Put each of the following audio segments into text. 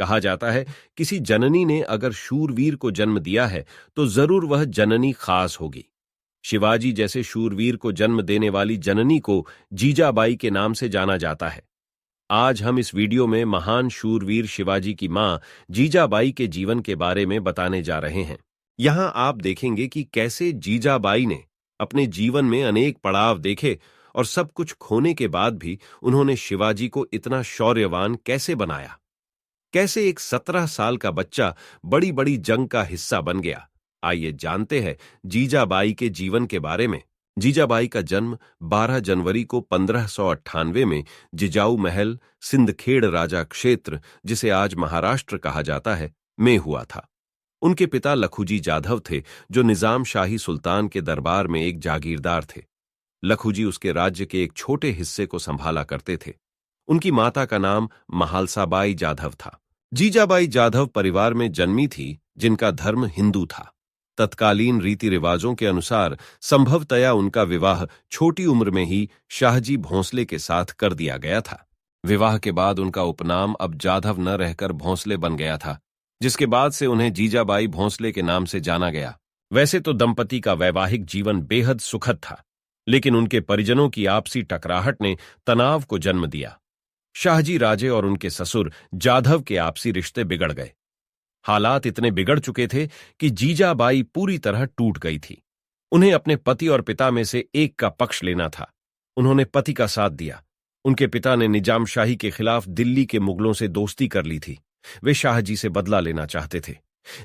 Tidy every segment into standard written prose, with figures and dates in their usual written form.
कहा जाता है, किसी जननी ने अगर शूरवीर को जन्म दिया है तो जरूर वह जननी खास होगी। शिवाजी जैसे शूरवीर को जन्म देने वाली जननी को जीजाबाई के नाम से जाना जाता है। आज हम इस वीडियो में महान शूरवीर शिवाजी की मां जीजाबाई के जीवन के बारे में बताने जा रहे हैं। यहां आप देखेंगे कि कैसे जीजाबाई ने अपने जीवन में अनेक पड़ाव देखे और सब कुछ खोने के बाद भी उन्होंने शिवाजी को इतना शौर्यवान कैसे बनाया। कैसे एक 17 साल का बच्चा बड़ी बड़ी जंग का हिस्सा बन गया। आइए जानते हैं जीजाबाई के जीवन के बारे में। जीजाबाई का जन्म 12 जनवरी को 1598 में जिजाऊ महल, सिंदखेड़ राजा क्षेत्र, जिसे आज महाराष्ट्र कहा जाता है, में हुआ था। उनके पिता लखुजी जाधव थे, जो निजाम शाही सुल्तान के दरबार में एक जागीरदार थे। लखुजी उसके राज्य के एक छोटे हिस्से को संभाला करते थे। उनकी माता का नाम महालसाबाई जाधव था। जीजाबाई जाधव परिवार में जन्मी थी जिनका धर्म हिंदू था। तत्कालीन रीति रिवाजों के अनुसार संभवतया उनका विवाह छोटी उम्र में ही शाहजी भोंसले के साथ कर दिया गया था। विवाह के बाद उनका उपनाम अब जाधव न रहकर भोंसले बन गया था, जिसके बाद से उन्हें जीजाबाई भोंसले के नाम से जाना गया। वैसे तो दंपति का वैवाहिक जीवन बेहद सुखद था, लेकिन उनके परिजनों की आपसी टकराहट ने तनाव को जन्म दिया। शाहजी राजे और उनके ससुर जाधव के आपसी रिश्ते बिगड़ गए। हालात इतने बिगड़ चुके थे कि जीजाबाई पूरी तरह टूट गई थी। उन्हें अपने पति और पिता में से एक का पक्ष लेना था। उन्होंने पति का साथ दिया। उनके पिता ने निजाम शाही के खिलाफ दिल्ली के मुगलों से दोस्ती कर ली थी। वे शाहजी से बदला लेना चाहते थे।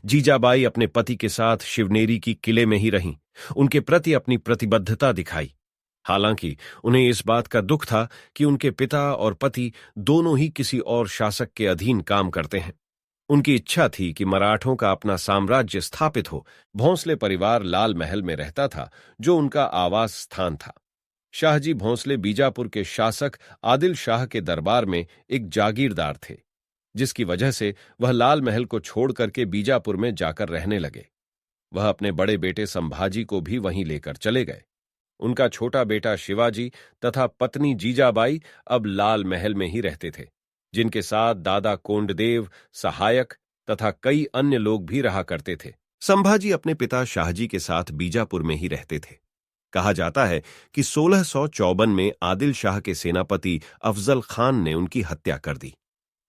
जीजाबाई अपने पति के साथ शिवनेरी की किले में ही रहीं, उनके प्रति अपनी प्रतिबद्धता दिखाई। हालांकि उन्हें इस बात का दुख था कि उनके पिता और पति दोनों ही किसी और शासक के अधीन काम करते हैं। उनकी इच्छा थी कि मराठों का अपना साम्राज्य स्थापित हो। भोंसले परिवार लाल महल में रहता था, जो उनका आवास स्थान था। शाहजी भोंसले बीजापुर के शासक आदिल शाह के दरबार में एक जागीरदार थे, जिसकी वजह से वह लाल महल को छोड़ करके बीजापुर में जाकर रहने लगे। वह अपने बड़े बेटे संभाजी को भी वहीं लेकर चले गए। उनका छोटा बेटा शिवाजी तथा पत्नी जीजाबाई अब लाल महल में ही रहते थे, जिनके साथ दादा कोंडदेव, सहायक तथा कई अन्य लोग भी रहा करते थे। संभाजी अपने पिता शाहजी के साथ बीजापुर में ही रहते थे। कहा जाता है कि 1654 में आदिल शाह के सेनापति अफजल खान ने उनकी हत्या कर दी।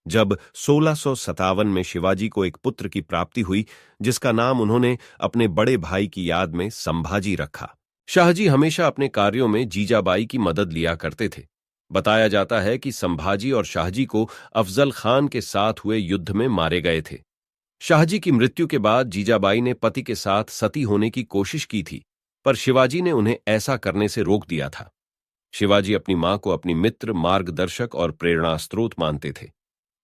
जब 1657 में शिवाजी को एक पुत्र की प्राप्ति हुई, जिसका नाम उन्होंने अपने बड़े भाई की याद में संभाजी रखा। शाहजी हमेशा अपने कार्यों में जीजाबाई की मदद लिया करते थे। बताया जाता है कि संभाजी और शाहजी को अफजल खान के साथ हुए युद्ध में मारे गए थे। शाहजी की मृत्यु के बाद जीजाबाई ने पति के साथ सती होने की कोशिश की थी, पर शिवाजी ने उन्हें ऐसा करने से रोक दिया था। शिवाजी अपनी मां को अपनी मित्र, मार्गदर्शक और प्रेरणा स्रोत मानते थे।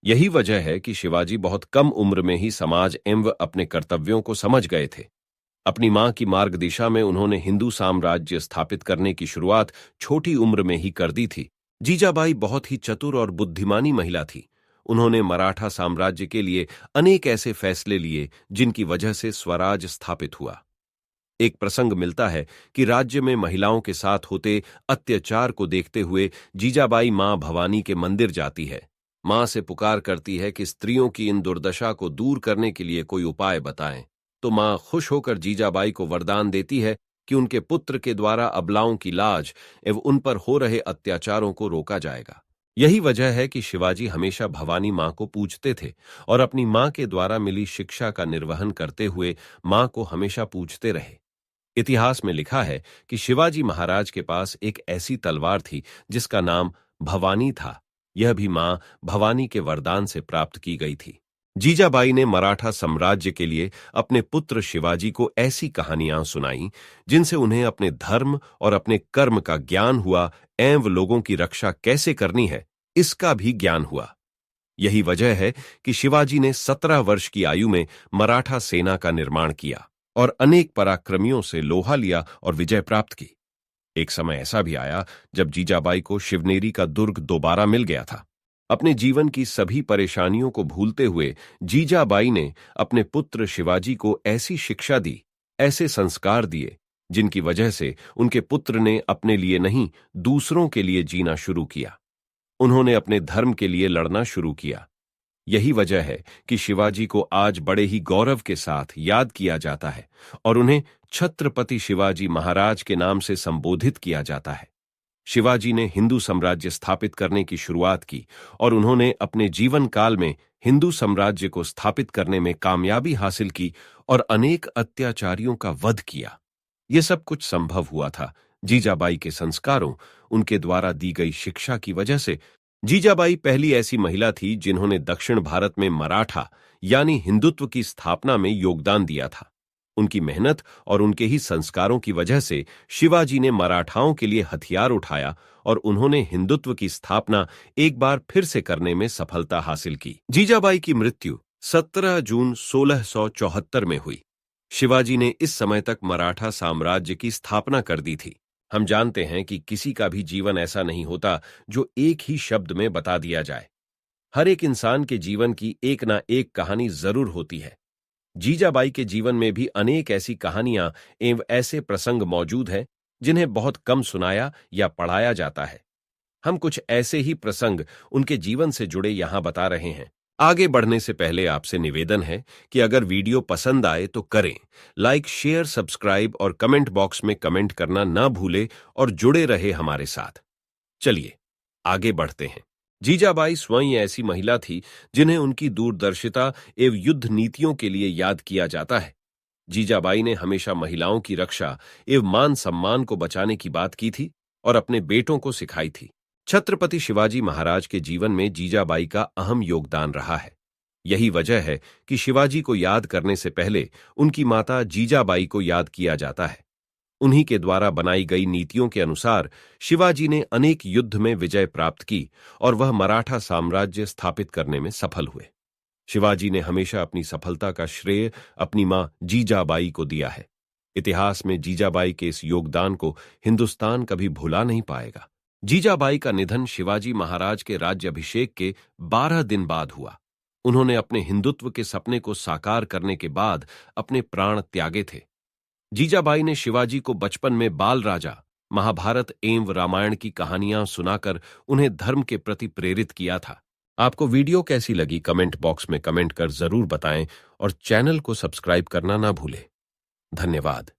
यही वजह है कि शिवाजी बहुत कम उम्र में ही समाज एवं अपने कर्तव्यों को समझ गए थे। अपनी मां की मार्गदिशा में उन्होंने हिंदू साम्राज्य स्थापित करने की शुरुआत छोटी उम्र में ही कर दी थी। जीजाबाई बहुत ही चतुर और बुद्धिमानी महिला थी। उन्होंने मराठा साम्राज्य के लिए अनेक ऐसे फैसले लिए जिनकी वजह से स्वराज स्थापित हुआ। एक प्रसंग मिलता है कि राज्य में महिलाओं के साथ होते अत्याचार को देखते हुए जीजाबाई मां भवानी के मंदिर जाती है। मां से पुकार करती है कि स्त्रियों की इन दुर्दशा को दूर करने के लिए कोई उपाय बताएं। तो मां खुश होकर जीजाबाई को वरदान देती है कि उनके पुत्र के द्वारा अबलाओं की लाज एवं उन पर हो रहे अत्याचारों को रोका जाएगा। यही वजह है कि शिवाजी हमेशा भवानी मां को पूजते थे और अपनी मां के द्वारा मिली शिक्षा का निर्वहन करते हुए मां को हमेशा पूजते रहे। इतिहास में लिखा है कि शिवाजी महाराज के पास एक ऐसी तलवार थी जिसका नाम भवानी था। यह भी मां भवानी के वरदान से प्राप्त की गई थी। जीजाबाई ने मराठा साम्राज्य के लिए अपने पुत्र शिवाजी को ऐसी कहानियां सुनाईं जिनसे उन्हें अपने धर्म और अपने कर्म का ज्ञान हुआ एवं लोगों की रक्षा कैसे करनी है इसका भी ज्ञान हुआ। यही वजह है कि शिवाजी ने 17 वर्ष की आयु में मराठा सेना का निर्माण किया और अनेक पराक्रमियों से लोहा लिया और विजय प्राप्त की। एक समय ऐसा भी आया जब जीजाबाई को शिवनेरी का दुर्ग दोबारा मिल गया था। अपने जीवन की सभी परेशानियों को भूलते हुए जीजाबाई ने अपने पुत्र शिवाजी को ऐसी शिक्षा दी, ऐसे संस्कार दिए, जिनकी वजह से उनके पुत्र ने अपने लिए नहीं दूसरों के लिए जीना शुरू किया। उन्होंने अपने धर्म के लिए लड़ना शुरू किया। यही वजह है कि शिवाजी को आज बड़े ही गौरव के साथ याद किया जाता है और उन्हें छत्रपति शिवाजी महाराज के नाम से संबोधित किया जाता है। शिवाजी ने हिंदू साम्राज्य स्थापित करने की शुरुआत की और उन्होंने अपने जीवन काल में हिंदू साम्राज्य को स्थापित करने में कामयाबी हासिल की और अनेक अत्याचारियों का वध किया। यह सब कुछ संभव हुआ था जीजाबाई के संस्कारों, उनके द्वारा दी गई शिक्षा की वजह से। जीजाबाई पहली ऐसी महिला थी जिन्होंने दक्षिण भारत में मराठा यानी हिंदुत्व की स्थापना में योगदान दिया था। उनकी मेहनत और उनके ही संस्कारों की वजह से शिवाजी ने मराठाओं के लिए हथियार उठाया और उन्होंने हिंदुत्व की स्थापना एक बार फिर से करने में सफलता हासिल की। जीजाबाई की मृत्यु 17 जून 1674 में हुई। शिवाजी ने इस समय तक मराठा साम्राज्य की स्थापना कर दी थी। हम जानते हैं कि किसी का भी जीवन ऐसा नहीं होता जो एक ही शब्द में बता दिया जाए। हर एक इंसान के जीवन की एक ना एक कहानी जरूर होती है। जीजाबाई के जीवन में भी अनेक ऐसी कहानियां एवं ऐसे प्रसंग मौजूद हैं जिन्हें बहुत कम सुनाया या पढ़ाया जाता है। हम कुछ ऐसे ही प्रसंग उनके जीवन से जुड़े यहां बता रहे हैं। आगे बढ़ने से पहले आपसे निवेदन है कि अगर वीडियो पसंद आए तो करें लाइक, शेयर, सब्सक्राइब और कमेंट बॉक्स में कमेंट करना ना भूले और जुड़े रहे हमारे साथ। चलिए आगे बढ़ते हैं। जीजाबाई स्वयं ऐसी महिला थी जिन्हें उनकी दूरदर्शिता एवं युद्ध नीतियों के लिए याद किया जाता है। जीजाबाई ने हमेशा महिलाओं की रक्षा एवं मान सम्मान को बचाने की बात की थी और अपने बेटों को सिखाई थी। छत्रपति शिवाजी महाराज के जीवन में जीजाबाई का अहम योगदान रहा है। यही वजह है कि शिवाजी को याद करने से पहले उनकी माता जीजाबाई को याद किया जाता है। उन्हीं के द्वारा बनाई गई नीतियों के अनुसार शिवाजी ने अनेक युद्ध में विजय प्राप्त की और वह मराठा साम्राज्य स्थापित करने में सफल हुए। शिवाजी ने हमेशा अपनी सफलता का श्रेय अपनी मां जीजाबाई को दिया है। इतिहास में जीजाबाई के इस योगदान को हिंदुस्तान कभी भुला नहीं पाएगा। जीजाबाई का निधन शिवाजी महाराज के राज्याभिषेक के 12 दिन बाद हुआ। उन्होंने अपने हिंदुत्व के सपने को साकार करने के बाद अपने प्राण त्यागे थे। जीजाबाई ने शिवाजी को बचपन में बाल राजा, महाभारत एवं रामायण की कहानियां सुनाकर उन्हें धर्म के प्रति प्रेरित किया था। आपको वीडियो कैसी लगी कमेंट बॉक्स में कमेंट कर जरूर बताएं और चैनल को सब्सक्राइब करना ना भूलें। धन्यवाद।